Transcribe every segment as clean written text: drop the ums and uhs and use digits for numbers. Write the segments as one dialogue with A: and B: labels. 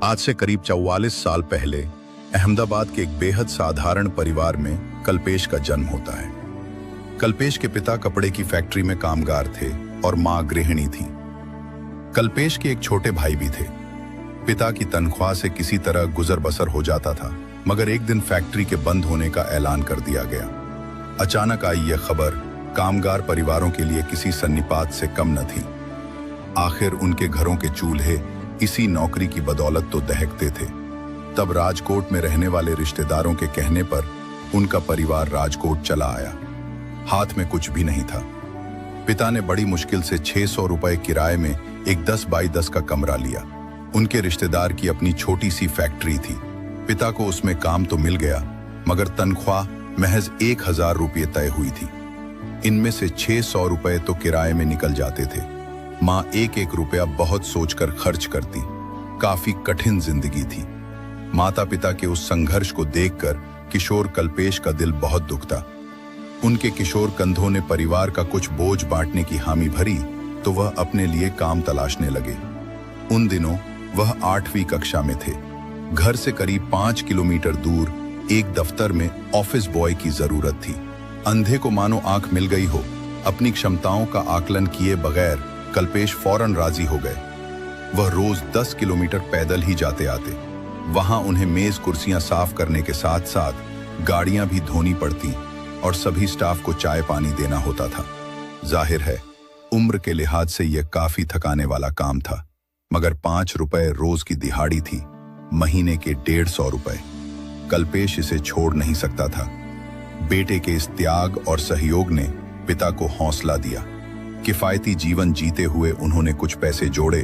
A: आज से करीब 44 साल पहले अहमदाबाद के एक बेहद साधारण परिवार में कल्पेश का जन्म होता है। कल्पेश के पिता कपड़े की फैक्ट्री में कामगार थे और मां गृहिणी थी। कल्पेश के एक छोटे भाई भी थे। पिता की तनख्वाह से किसी तरह गुजर बसर हो जाता था, मगर एक दिन फैक्ट्री के बंद होने का ऐलान कर दिया गया। अचानक आई यह खबर कामगार परिवारों के लिए किसी सन्निपात से कम न थी। आखिर उनके घरों के चूल्हे इसी नौकरी की बदौलत तो दहकते थे। तब राजकोट में रहने वाले रिश्तेदारों के कहने पर उनका परिवार राजकोट चला आया। हाथ में कुछ भी नहीं था। पिता ने बड़ी मुश्किल से 600 रुपए किराए में एक 10 बाई 10 का कमरा लिया। उनके रिश्तेदार की अपनी छोटी सी फैक्ट्री थी। पिता को उसमें काम तो मिल गया, मगर तनख्वाह महज 1000 रुपये तय हुई थी। इनमें से 600 रुपए तो किराए में निकल जाते थे। मां एक एक रुपया बहुत सोचकर खर्च करती। काफी कठिन जिंदगी थी। माता पिता के उस संघर्ष को देखकर किशोर कल्पेश का दिल बहुत दुखता। उनके किशोर कंधों ने परिवार का कुछ बोझ बांटने की हामी भरी तो वह अपने लिए काम तलाशने लगे। उन दिनों वह 8वीं कक्षा में थे। घर से करीब 5 किलोमीटर दूर एक दफ्तर में ऑफिस बॉय की जरूरत थी। अंधे को मानो आंख मिल गई हो। अपनी क्षमताओं का आकलन किए बगैर कल्पेश फौरन राजी हो गए। वह रोज 10 किलोमीटर पैदल ही जाते आते। वहां उन्हें मेज कुर्सियां साफ करने के साथ साथ गाड़ियां भी धोनी पड़ती और सभी स्टाफ को चाय पानी देना होता था। जाहिर है उम्र के लिहाज से यह काफी थकाने वाला काम था, मगर 5 रुपए रोज की दिहाड़ी थी, महीने के 150 रुपए। कल्पेश इसे छोड़ नहीं सकता था। बेटे के इस त्याग और सहयोग ने पिता को हौसला दिया। किफायती जीवन जीते हुए उन्होंने कुछ पैसे जोड़े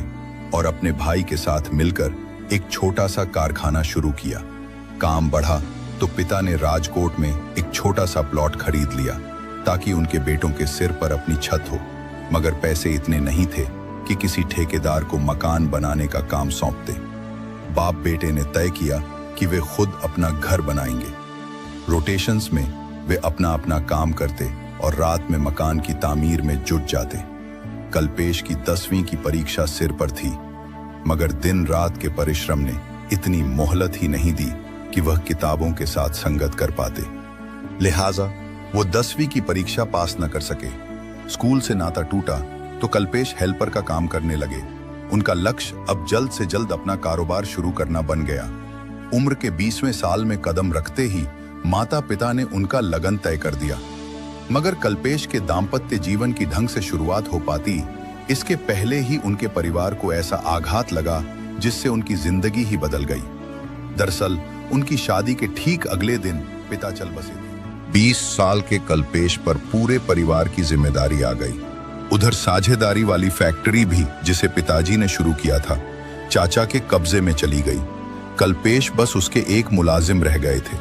A: और अपने भाई के साथ मिलकर एक छोटा सा कारखाना शुरू किया। काम बढ़ा तो पिता ने राजकोट में एक छोटा सा प्लॉट खरीद लिया ताकि उनके बेटों के सिर पर अपनी छत हो, मगर पैसे इतने नहीं थे कि किसी ठेकेदार को मकान बनाने का काम सौंपते। बाप बेटे ने तय किया कि वे खुद अपना घर बनाएंगे। रोटेशंस में वे अपना अपना काम करते और रात में मकान की तामीर में जुट जाते। कल्पेश की 10वीं की परीक्षा सिर पर थी, मगर दिन रात के परिश्रम ने इतनी मोहलत ही नहीं दी कि वह किताबों के साथ संगत कर पाते। लिहाजा वो 10वीं की परीक्षा पास न कर सके। स्कूल से नाता टूटा तो कल्पेश हेल्पर का काम करने लगे। उनका लक्ष्य अब जल्द से जल्द अपना कारोबार शुरू करना बन गया। उम्र के 20वें साल में कदम रखते ही माता पिता ने उनका लगन तय कर दिया। मगर कल्पेश के दाम्पत्य जीवन की ढंग से शुरुआत हो पाती, इसके पहले ही उनके परिवार को ऐसा आघात लगा जिससे उनकी जिंदगी ही बदल गई। दरअसल उनकी शादी के ठीक अगले दिन पिता चल बसे थे। 20 साल के कल्पेश पर पूरे परिवार की जिम्मेदारी आ गई। उधर साझेदारी वाली फैक्ट्री भी, जिसे पिताजी ने शुरू किया था, चाचा के कब्जे में चली गई। कल्पेश बस उसके एक मुलाजिम रह गए थे।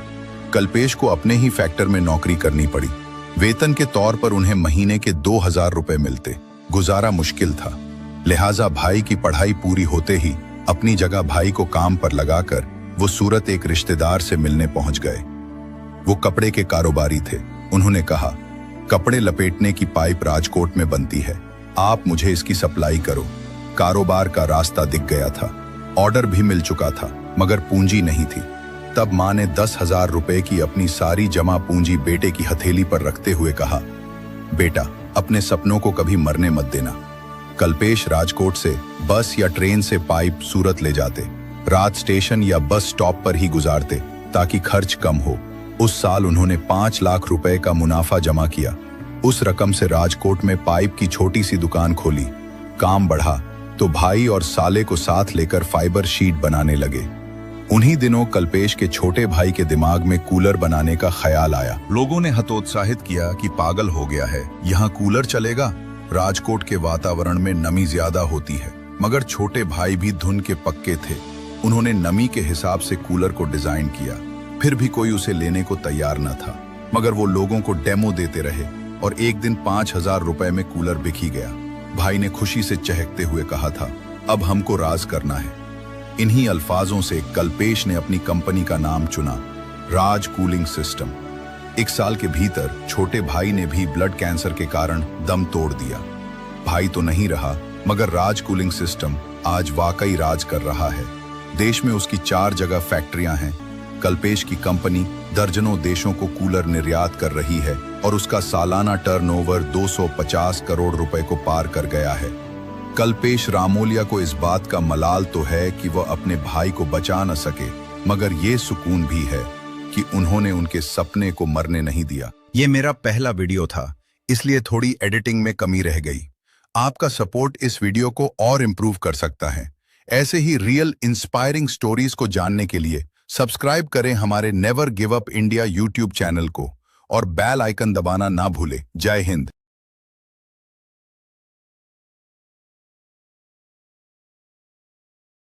A: कल्पेश को अपने ही फैक्ट्री में नौकरी करनी पड़ी। वेतन के तौर पर उन्हें महीने के 2000 रुपए मिलते। गुजारा मुश्किल था। लिहाजा भाई की पढ़ाई पूरी होते ही अपनी जगह भाई को काम पर लगाकर वो सूरत एक रिश्तेदार से मिलने पहुंच गए। वो कपड़े के कारोबारी थे। उन्होंने कहा, कपड़े लपेटने की पाइप राजकोट में बनती है, आप मुझे इसकी सप्लाई करो। कारोबार का रास्ता दिख गया था। ऑर्डर भी मिल चुका था, मगर पूंजी नहीं थी। तब मां ने 10,000 रुपए की अपनी सारी जमा पूंजी बेटे की हथेली पर रखते हुए कहा, बेटा अपने सपनों को कभी मरने मत देना। कल्पेश राजकोट से बस या ट्रेन से पाइप सूरत ले जाते। रात स्टेशन या बस स्टॉप पर ही गुजारते ताकि खर्च कम हो। उस साल उन्होंने 5 लाख रुपए का मुनाफा जमा किया। उस रकम से राजकोट में पाइप की छोटी सी दुकान खोली। काम बढ़ा तो भाई और साले को साथ लेकर फाइबर शीट बनाने लगे। उन्हीं दिनों कल्पेश के छोटे भाई के दिमाग में कूलर बनाने का ख्याल आया। लोगों ने हतोत्साहित किया कि पागल हो गया है, यहाँ कूलर चलेगा? राजकोट के वातावरण में नमी ज्यादा होती है। मगर छोटे भाई भी धुन के पक्के थे। उन्होंने नमी के हिसाब से कूलर को डिजाइन किया। फिर भी कोई उसे लेने को तैयार न था, मगर वो लोगों को डेमो देते रहे और एक दिन 5000 रुपए में कूलर बिक ही गया। भाई ने खुशी से चहकते हुए कहा था, अब हमको राज करना है। इन्हीं अल्फाजों से कल्पेश ने अपनी कंपनी का नाम चुना, राज कूलिंग सिस्टम। 1 साल के भीतर छोटे भाई ने भी ब्लड कैंसर के कारण दम तोड़ दिया। भाई तो नहीं रहा, मगर राज कूलिंग सिस्टम आज वाकई राज कर रहा है। देश में उसकी 4 जगह फैक्ट्रियां हैं। कल्पेश की कंपनी दर्जनों देशों को कूलर निर्यात कर रही है और उसका सालाना टर्नओवर 250 करोड़ रुपए को पार कर गया है। कल्पेश रामोलिया को इस बात का मलाल तो है कि वह अपने भाई को बचा न सके, मगर ये सुकून भी है कि उन्होंने उनके सपने को मरने नहीं दिया। ये मेरा पहला वीडियो था, इसलिए थोड़ी एडिटिंग में कमी रह गई। आपका सपोर्ट इस वीडियो को और इम्प्रूव कर सकता है। ऐसे ही रियल इंस्पायरिंग स्टोरीज को जानने के लिए सब्सक्राइब करें हमारे never give up India YouTube channel को और बेल आइकन दबाना ना भूलें। जय हिंद।